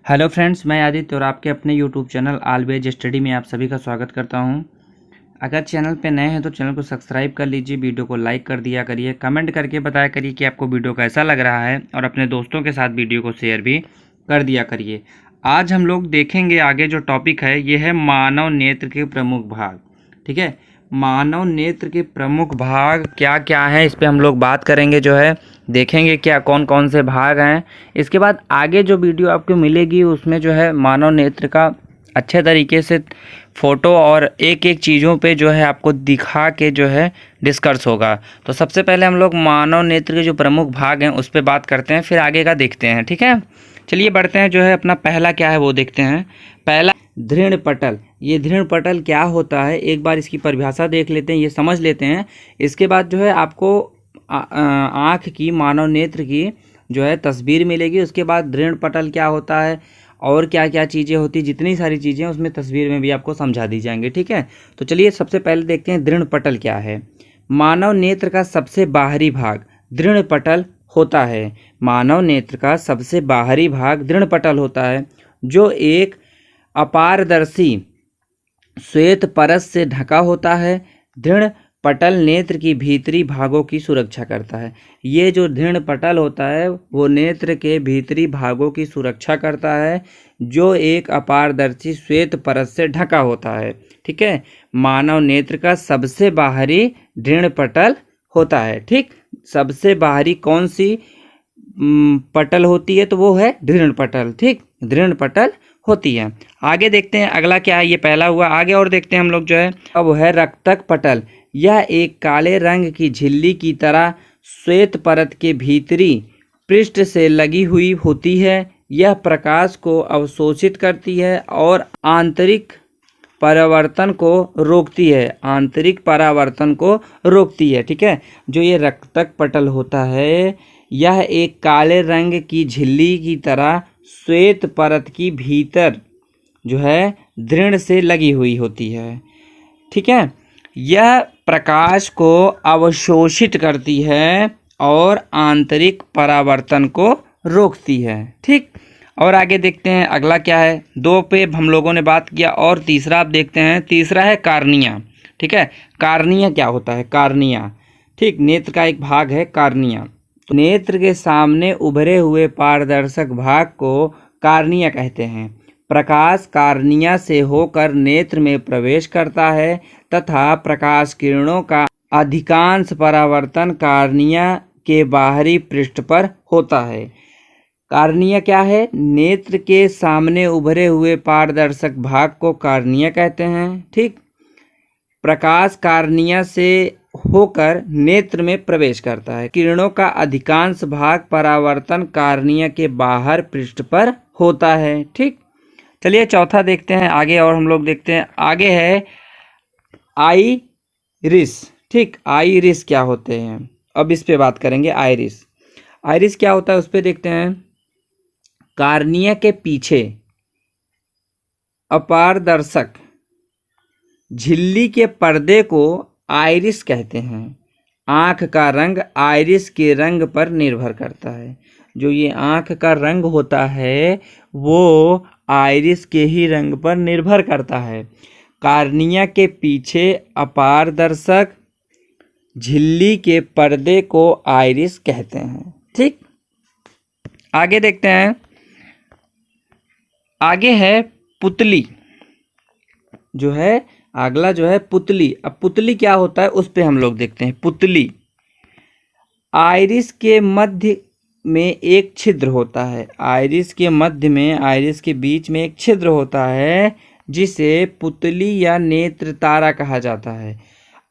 Hello friends, मैं आदित्य और आपके अपने यूट्यूब चैनल ऑलवेज स्टडी में आप सभी का स्वागत करता हूं। अगर चैनल पे नए हैं तो चैनल को सब्सक्राइब कर लीजिए, वीडियो को लाइक कर दिया करिए, कमेंट करके बताया करिए कि आपको वीडियो कैसा लग रहा है और अपने दोस्तों के साथ वीडियो को शेयर भी कर दिया करिए। आज हम लोग देखेंगे आगे जो टॉपिक है ये है मानव नेत्र के प्रमुख भाग। ठीक है, मानव नेत्र के प्रमुख भाग क्या क्या हैं इस पे हम लोग बात करेंगे, जो है देखेंगे क्या कौन कौन से भाग हैं। इसके बाद आगे जो वीडियो आपको मिलेगी उसमें जो है मानव नेत्र का अच्छे तरीके से फ़ोटो और एक एक चीज़ों पे जो है आपको दिखा के जो है डिस्कस होगा। तो सबसे पहले हम लोग मानव नेत्र के जो प्रमुख भाग हैं उस पर बात करते हैं, फिर आगे का देखते हैं। ठीक है, चलिए बढ़ते हैं। जो है अपना पहला क्या है वो देखते हैं। पहला दृढ़ पटल। ये दृढ़ पटल क्या होता है, एक बार इसकी परिभाषा देख लेते हैं, ये समझ लेते हैं। इसके बाद जो है आपको आँख की, मानव नेत्र की जो है तस्वीर मिलेगी। उसके बाद दृढ़ पटल क्या होता है और क्या क्या चीज़ें होती, जितनी सारी चीज़ें उसमें तस्वीर में भी आपको समझा दी जाएंगी। ठीक है, तो चलिए सबसे पहले देखते हैं दृढ़ पटल क्या है। मानव नेत्र का सबसे बाहरी भाग दृढ़ पटल होता है। मानव नेत्र का सबसे बाहरी भाग दृढ़ पटल होता है, जो एक अपारदर्शी श्वेत परत से ढका होता है। दृढ़ पटल नेत्र की भीतरी भागों की सुरक्षा करता है। ये जो दृढ़ पटल होता है वो नेत्र के भीतरी भागों की सुरक्षा करता है, जो एक अपारदर्शी श्वेत परत से ढका होता है। ठीक है, मानव नेत्र का सबसे बाहरी दृढ़ पटल होता है। ठीक, सबसे बाहरी कौन सी पटल होती है तो वो है दृढ़ पटल। ठीक, दृढ़ पटल होती है। आगे देखते हैं अगला क्या है, ये पहला हुआ। आगे और देखते हैं हम लोग जो है, अब वो है रक्तक पटल। यह एक काले रंग की झिल्ली की तरह श्वेत परत के भीतरी पृष्ठ से लगी हुई होती है। यह प्रकाश को अवशोषित करती है और आंतरिक परावर्तन को रोकती है। आंतरिक परावर्तन को रोकती है। ठीक है, जो ये रक्तक पटल होता है यह एक काले रंग की झिल्ली की तरह श्वेत परत की भीतर जो है दृढ़ से लगी हुई होती है। ठीक है, यह प्रकाश को अवशोषित करती है और आंतरिक परावर्तन को रोकती है। ठीक, और आगे देखते हैं अगला क्या है। दो पे हम लोगों ने बात किया और तीसरा आप देखते हैं। तीसरा है कार्निया। ठीक है, कार्निया क्या होता है, कार्निया ठीक नेत्र का एक भाग है कार्निया। नेत्र के सामने उभरे हुए पारदर्शक भाग को कार्निया कहते हैं। प्रकाश कार्निया से होकर नेत्र में प्रवेश करता है तथा प्रकाश किरणों का अधिकांश परावर्तन कार्निया के बाहरी पृष्ठ पर होता है। कार्निया क्या है, नेत्र के सामने उभरे हुए पारदर्शक भाग को कार्निया कहते हैं। ठीक, प्रकाश कार्निया से होकर नेत्र में प्रवेश करता है। किरणों का अधिकांश भाग परावर्तन कार्निया के बाहर पृष्ठ पर होता है। ठीक, चलिए चौथा देखते हैं आगे। और हम लोग देखते हैं आगे है आइरिस। ठीक, आइरिस क्या होते हैं, अब इस पे बात करेंगे। आइरिस, आइरिस क्या होता है उस पे देखते हैं। कार्निया के पीछे अपारदर्शक झिल्ली के पर्दे को आइरिस कहते हैं। आँख का रंग आइरिस के रंग पर निर्भर करता है। जो ये आँख का रंग होता है वो आइरिस के ही रंग पर निर्भर करता है। कार्निया के पीछे अपारदर्शक झिल्ली के पर्दे को आइरिस कहते हैं। ठीक, आगे देखते हैं। आगे है पुतली। जो है अगला जो है पुतली। अब पुतली क्या होता है उस पे हम लोग देखते हैं। पुतली, आइरिस के मध्य में एक छिद्र होता है। आइरिस के मध्य में, आइरिस के बीच में एक छिद्र होता है जिसे पुतली या नेत्र तारा कहा जाता है।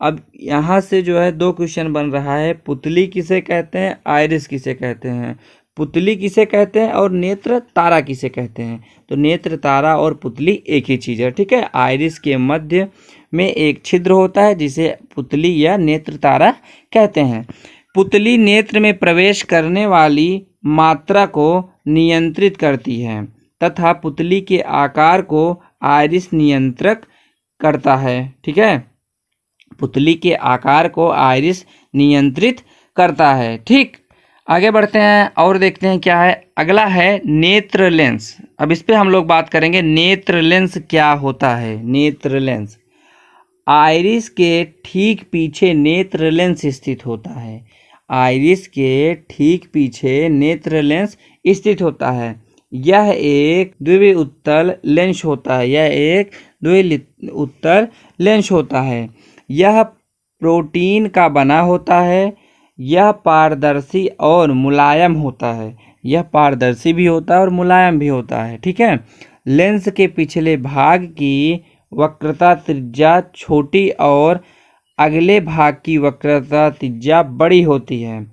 अब यहाँ से जो है दो क्वेश्चन बन रहा है, पुतली किसे कहते हैं, आइरिस किसे कहते हैं। पुतली किसे कहते हैं और नेत्र तारा किसे कहते हैं। तो नेत्र तारा और पुतली एक ही चीज़ है। ठीक है, आइरिस के मध्य में एक छिद्र होता है जिसे पुतली या नेत्र तारा कहते हैं। पुतली नेत्र में प्रवेश करने वाली मात्रा को नियंत्रित करती है तथा पुतली के आकार को आइरिस नियंत्रक करता है। ठीक है, पुतली के आकार को आइरिस नियंत्रित करता है। ठीक, आगे बढ़ते हैं और देखते हैं क्या है। अगला है नेत्र लेंस। अब इस पे हम लोग बात करेंगे नेत्र लेंस क्या होता है। नेत्र लेंस, आइरिस के ठीक पीछे नेत्र लेंस स्थित होता है। आइरिस के ठीक पीछे नेत्र लेंस स्थित होता है। यह एक द्विउत्तल लेंस होता है। यह एक द्विउत्तल लेंस होता है। यह प्रोटीन का बना होता है। यह पारदर्शी और मुलायम होता है। यह पारदर्शी भी होता है और मुलायम भी होता है। ठीक है। लेंस के पिछले भाग की वक्रता त्रिज्या छोटी और अगले भाग की वक्रता त्रिज्या बड़ी होती है।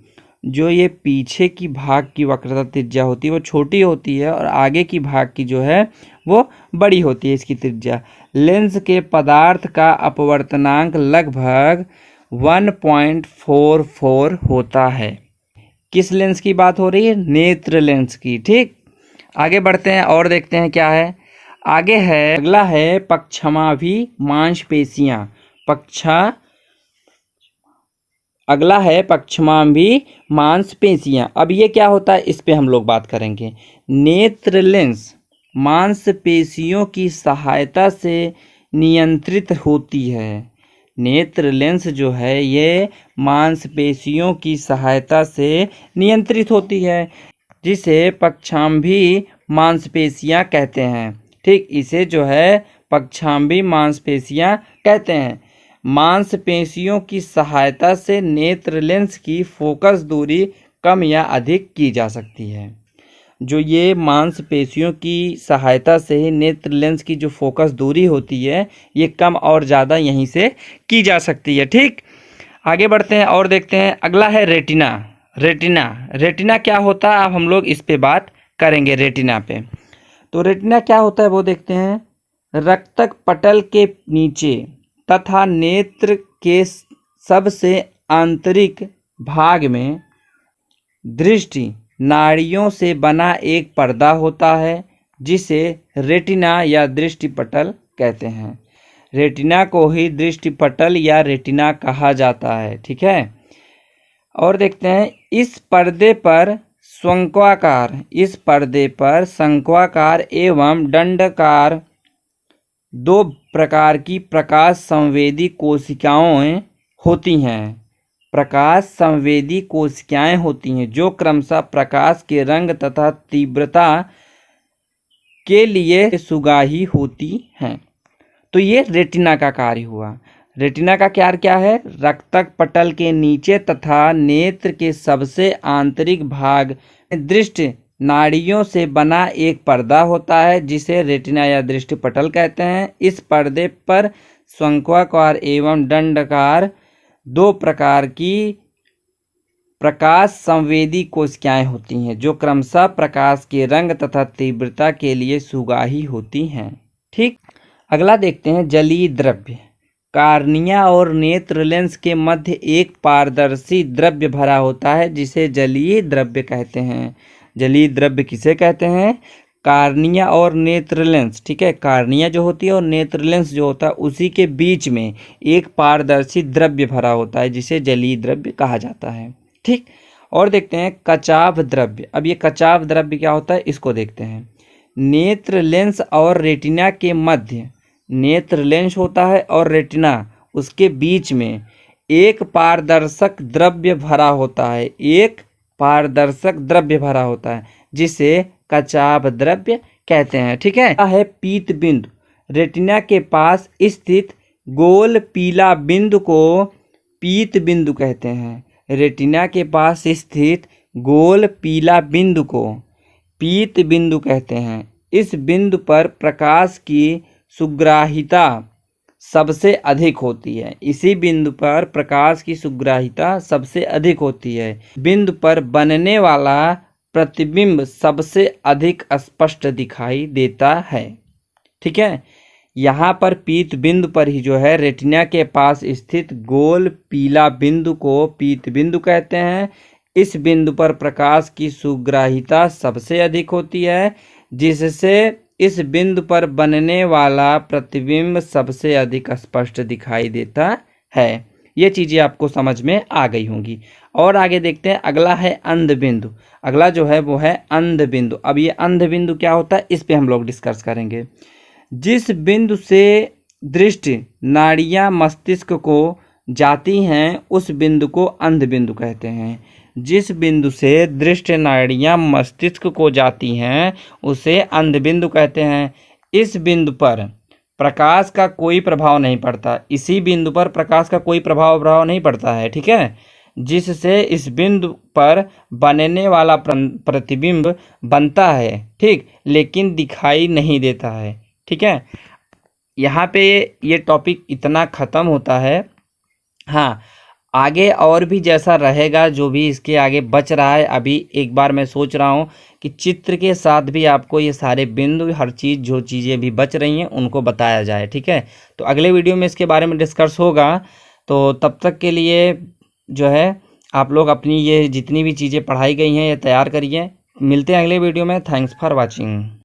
जो ये पीछे की भाग की वक्रता त्रिज्या होती है वो छोटी होती है और आगे की भाग की जो है वो बड़ी होती है इसकी त्रिज्या। लेंस के पदार्थ का अपवर्तनांक लगभग 1.44 होता है। किस लेंस की बात हो रही है? नेत्र लेंस की। ठीक, आगे बढ़ते हैं और देखते हैं क्या है। आगे है, अगला है पक्षमाभि मांसपेशियां। अगला है पक्षमाभि मांसपेशियां। अब ये क्या होता है इस पे हम लोग बात करेंगे। नेत्र लेंस मांसपेशियों की सहायता से नियंत्रित होती है। नेत्र लेंस जो है ये मांसपेशियों की सहायता से नियंत्रित होती है, जिसे पक्षाम्भी मांसपेशियां कहते हैं। ठीक, इसे जो है पक्षाम्भी मांसपेशियां कहते हैं। मांसपेशियों की सहायता से नेत्र लेंस की फोकस दूरी कम या अधिक की जा सकती है। जो ये मांसपेशियों की सहायता से ही नेत्र लेंस की जो फोकस दूरी होती है ये कम और ज़्यादा यहीं से की जा सकती है। ठीक, आगे बढ़ते हैं और देखते हैं। अगला है रेटिना। रेटिना क्या होता है, अब हम लोग इस पे बात करेंगे रेटिना पे। तो रेटिना क्या होता है वो देखते हैं। रक्तक पटल के नीचे तथा नेत्र के सबसे आंतरिक भाग में दृष्टि नाड़ियों से बना एक पर्दा होता है, जिसे रेटिना या दृष्टिपटल कहते हैं। रेटिना को ही दृष्टिपटल या रेटिना कहा जाता है। ठीक है, और देखते हैं इस पर्दे पर शंक्वाकार एवं दंडाकार दो प्रकार की प्रकाश संवेदी कोशिकाएं होती हैं। प्रकाश संवेदी कोशिकाएं होती हैं जो क्रमशः प्रकाश के रंग तथा तीव्रता के लिए सुगाही होती हैं। तो ये रेटिना का कार्य हुआ। रेटिना का कार्य क्या है? रक्तक पटल के नीचे तथा नेत्र के सबसे आंतरिक भाग में दृष्टि नाड़ियों से बना एक पर्दा होता है, जिसे रेटिना या दृष्टिपटल कहते हैं। इस पर्दे पर शंक्वाकार एवं दंडाकार दो प्रकार की प्रकाश संवेदी कोशिकाएं होती हैं जो क्रमशः प्रकाश के रंग तथा तीव्रता के लिए सुगाही होती हैं। ठीक, अगला देखते हैं जलीय द्रव्य। कार्निया और नेत्र लेंस के मध्य एक पारदर्शी द्रव्य भरा होता है जिसे जलीय द्रव्य कहते हैं। जलीय द्रव्य किसे कहते हैं? कार्निया और नेत्र लेंस। ठीक है, कार्निया जो होती है और नेत्र लेंस जो होता है उसी के बीच में एक पारदर्शी द्रव्य भरा होता है जिसे जलीय द्रव्य कहा जाता है। ठीक, और देखते हैं कचाभ द्रव्य। अब ये कचाभ द्रव्य क्या होता है इसको देखते हैं। नेत्र लेंस और रेटिना के मध्य, नेत्र लेंस होता है और रेटिना उसके बीच में एक पारदर्शक द्रव्य भरा होता है। एक पारदर्शक द्रव्य भरा होता है जिसे कचाभ द्रव्य कहते हैं। ठीक है पीत बिंदु। रेटिना के पास स्थित गोल पीला बिंदु को पीत बिंदु कहते हैं। रेटिना के पास स्थित गोल पीला बिंदु को पीत बिंदु कहते हैं। इस बिंदु पर प्रकाश की सुग्राहिता सबसे अधिक होती है। इसी बिंदु पर प्रकाश की सुग्राहिता सबसे अधिक होती है। बिंदु पर बनने वाला प्रतिबिंब सबसे अधिक स्पष्ट दिखाई देता है। ठीक है, यहाँ पर पीत बिंदु पर ही जो है रेटिना के पास स्थित गोल पीला बिंदु को पीत बिंदु कहते हैं। इस बिंदु पर प्रकाश की सुग्राहिता सबसे अधिक होती है, जिससे इस बिंदु पर बनने वाला प्रतिबिंब सबसे अधिक स्पष्ट दिखाई देता है। ये चीज़ें आपको समझ में आ गई होंगी। और आगे देखते हैं, अगला है अंध बिंदु। अगला जो है वो है अंध बिंदु। अब ये अंध बिंदु क्या होता है, इस पे हम लोग डिस्कस करेंगे। जिस बिंदु से दृष्टि नाड़ियाँ मस्तिष्क को जाती हैं उस बिंदु को अंध बिंदु कहते हैं। जिस बिंदु से दृष्टि नाड़ियाँ मस्तिष्क को जाती हैं उसे अंध बिंदु कहते हैं। इस बिंदु पर प्रकाश का कोई प्रभाव नहीं पड़ता। इसी बिंदु पर प्रकाश का कोई प्रभाव नहीं पड़ता है, ठीक है, जिससे इस बिंदु पर बनने वाला प्रतिबिंब बनता है, ठीक, लेकिन दिखाई नहीं देता है। ठीक है, यहाँ पे ये टॉपिक इतना ख़त्म होता है। हाँ, आगे और भी जैसा रहेगा, जो भी इसके आगे बच रहा है, अभी एक बार मैं सोच रहा हूँ कि चित्र के साथ भी आपको ये सारे बिंदु, हर चीज़, जो चीज़ें भी बच रही हैं उनको बताया जाए। ठीक है, तो अगले वीडियो में इसके बारे में डिस्कस होगा। तो तब तक के लिए जो है आप लोग अपनी ये जितनी भी चीज़ें पढ़ाई गई हैं ये तैयार करिए। मिलते हैं अगले वीडियो में। Thanks for watching.